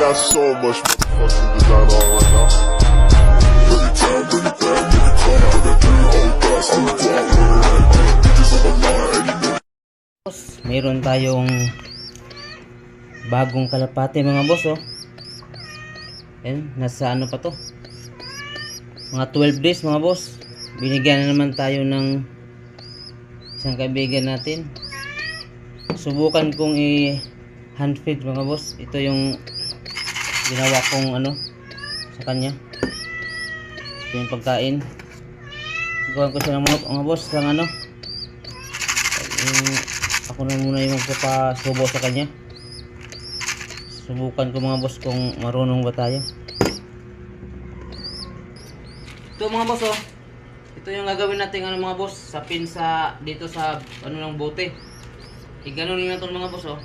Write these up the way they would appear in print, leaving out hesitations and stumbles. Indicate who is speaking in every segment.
Speaker 1: got so much motherfucking design on right now. Bring it down, bring it down, make it come. I got 3 old thoughts, I'm the block with it right now. Bitches on my line, and you know.
Speaker 2: Meron tayong bagong kalapate mga boss, oh. Ayan, nasa ano pa to, mga 12 days mga boss. Binigyan na naman tayo ng isang kaibigan natin. Subukan kong hand feed mga boss. Ito yung ginawa kong ano sa kanya. Ito yung pagkain. Gawan ko siya ng manok mga boss ng ano. Ako na muna yung magpapasubo sa kanya. Subukan ko mga boss kung marunong ba tayo. Ito mga boss, oh. Ito yung gagawin natin ano mga boss, sa pinsa dito sa ano ng bote. Iganon lang natin mga boss, oh.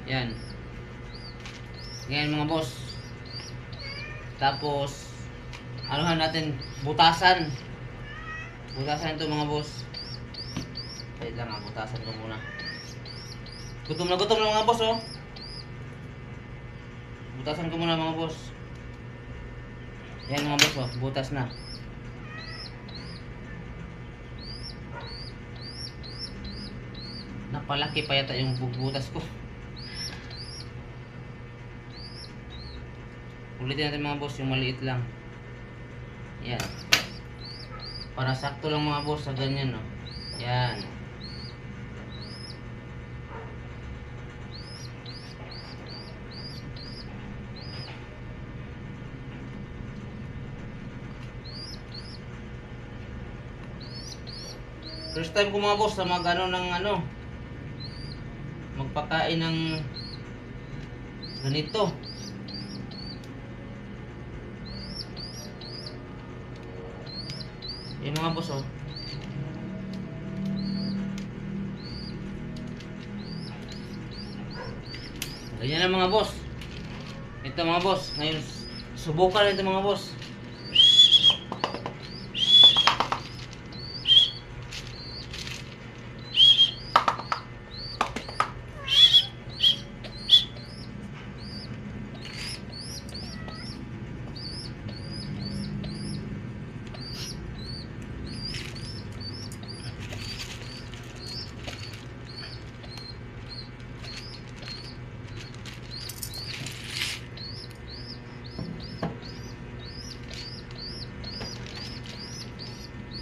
Speaker 2: Yan. Yan mga boss. Tapos anuhan natin, butasan. Butasan ito mga boss. Wait lang, butasan ko muna. Gutom na mga boss, oh. Butasan ko muna mga boss. Yan mga boss, oh. Butas na. Napalaki pa yata yung butas ko. Ulitin natin mga boss yung maliit lang. Yan. Para sakto lang mga boss sa ganyan, no. Yan. First time ko mga boss na mag-ano ng ano, magpakain ng ganito. Yung mga boss, oh. Ganyan na mga boss. Ito mga boss, ngayon subukan ito mga boss.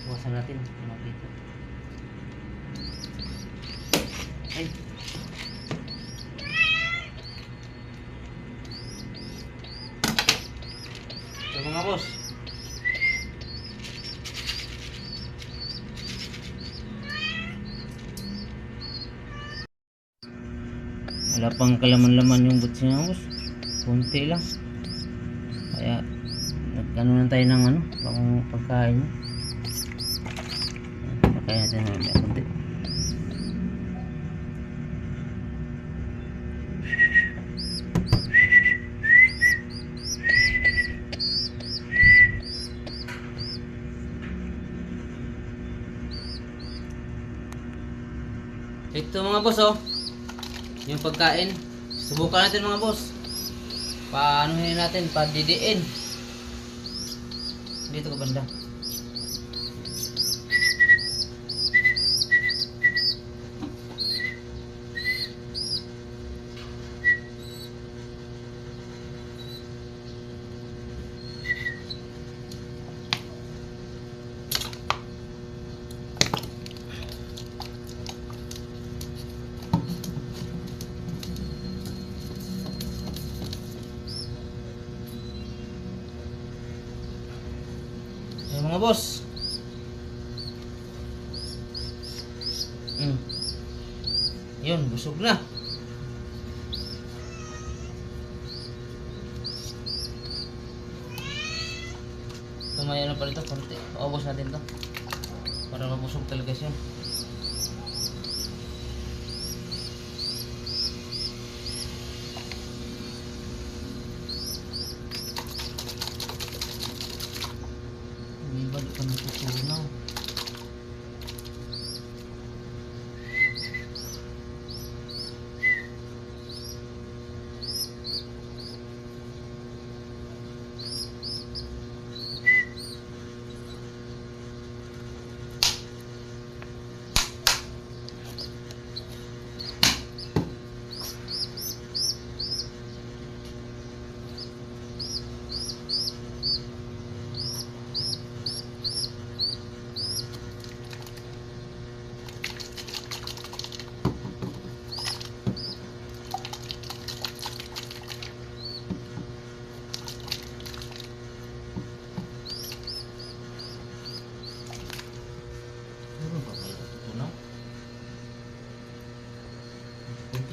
Speaker 2: Bukasan natin dito. Ay. Ito mga boss. Wala pang kalaman-laman yung butsi niya boss. Kunti lang. Kaya nagkano na tayo ng ano, pagkain niya. Kaya natin na kunti. Ito mga boss, oh. Yung pagkain. Subukan natin mga boss. Paanohin natin, padidiin. Dito ka banda. Ayan mga boss. Yun, busog na. Tumaya na pa rito, konti. Paubos natin to para mabusog talaga siya. Balik ka natutunaw.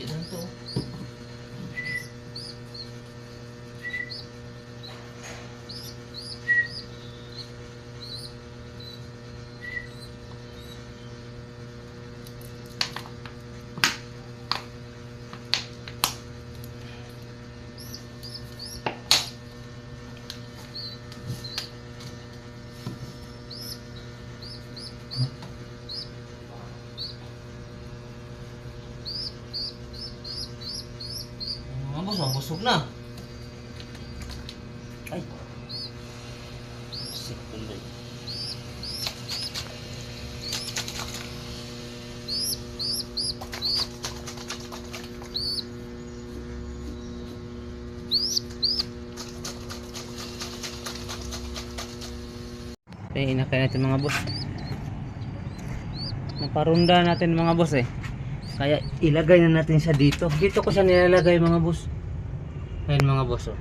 Speaker 2: lang to. Mga boss, oh, busog na. Ay. Sik tuloy. Okay, inakay natin mga boss. Naparunda natin mga boss eh. Kaya ilagay na natin siya dito. Dito ko siya nilalagay mga boss. Ayun mga boss oh.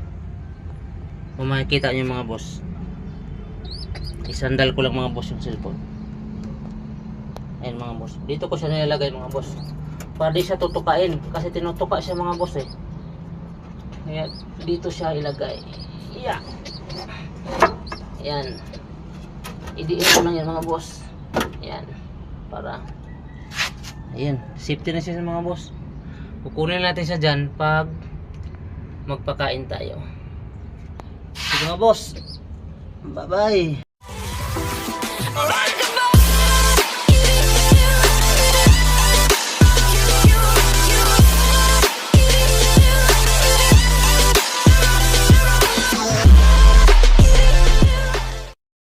Speaker 2: Kung makikita nyo mga boss, isandal ko lang mga boss yung cellphone. Ayun mga boss. Dito ko siya nilalagay mga boss. Para di siya tutukain. Kasi tinutuka siya mga boss eh. Kaya dito siya ilagay. Yeah. Ayan. Idiin ko lang yan mga boss. Ayan. Para ayan, safety na siya mga boss. Kukunin natin siya dyan pag magpakain tayo. Sige mga boss, bye bye.